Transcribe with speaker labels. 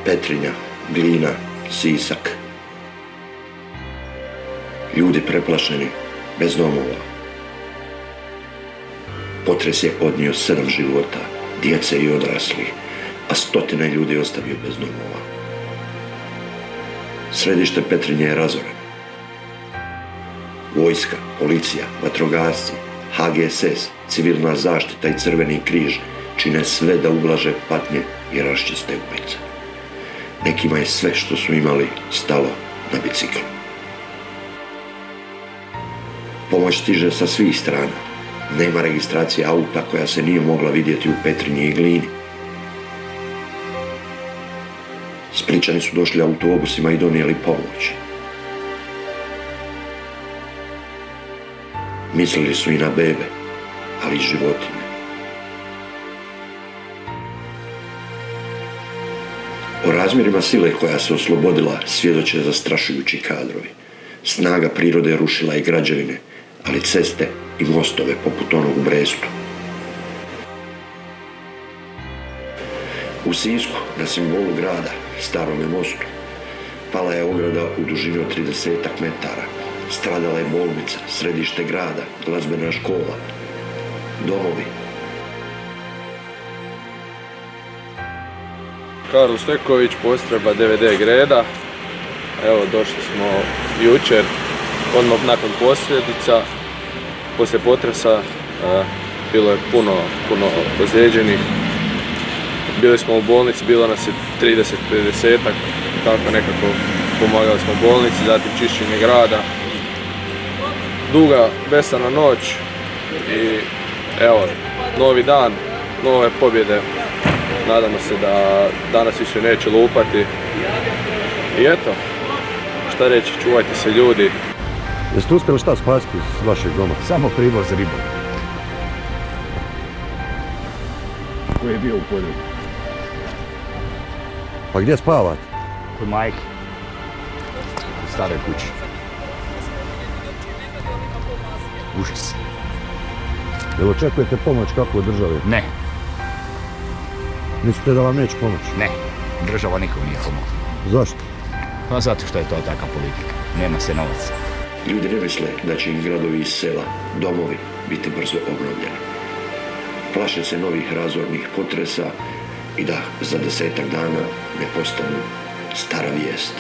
Speaker 1: Petrinja, Glina, Sisak. Ljudi preplašeni, bez domova. Potres je odnio 7 života, djece i odraslih, a stotine ljudi ostavio bez domova. Središte Petrinje je razoreno. Vojska, policija, vatrogasci, HGSS, civilna zaštita i Crveni križ čine sve da ublaže patnje i raščiste ulice. Nekima je sve što su imali stalo na bicikl. Pomoć stiže sa svih strana. Nema registracije auta koja se nije mogla vidjeti u Petrinji i Glini. Splićani su došli autobusima i donijeli pomoć. Mislili su i na bebe, ali i životinje. O razmjerima sile koja se oslobodila svjedoče zastrašujući kadrovi. Snaga prirode rušila i građevine, ali ceste i mostove poput onog u Brestu. U Sisku, na simbolu grada, Starome mostu, pala je ograda u dužini od 30 metara. Stradala je bolnica, središte grada, glazbena škola, domovi.
Speaker 2: Karlo Steković, postrojba DVD Greda. Evo, došli smo jučer, odmah nakon posljedica. Poslije potresa bilo je puno ozlijeđenih. Bili smo u bolnici, bilo nas je 30-50-ak, tako nekako pomagali smo bolnici, zatim čišćenje grada. Duga, besana noć i evo, novi dan, nove pobjede. Nadamo se da danas više neće lupati. I eto, šta reći, čuvajte se ljudi.
Speaker 3: Jeste uspjeli šta spasiti s vašeg doma?
Speaker 4: Samo privoz ribom. Koji je bio u podrugu.
Speaker 3: Pa gdje spavate?
Speaker 4: Kod majke. U staroj kući. Užas.
Speaker 3: Jel očekujete pomoć kako od države?
Speaker 4: Ne,
Speaker 3: Mislite da vam neće pomoći?
Speaker 4: ne. Država nikom nije pomogla.
Speaker 3: Zašto?
Speaker 4: Pa zato što je to taka politika. Nema se novaca.
Speaker 1: Ljudi ne misle da će im gradovi iz sela, domovi biti brzo obnovljeni. Plaše se novih razornih potresa i da za 10-ak dana ne postanu stara vijest.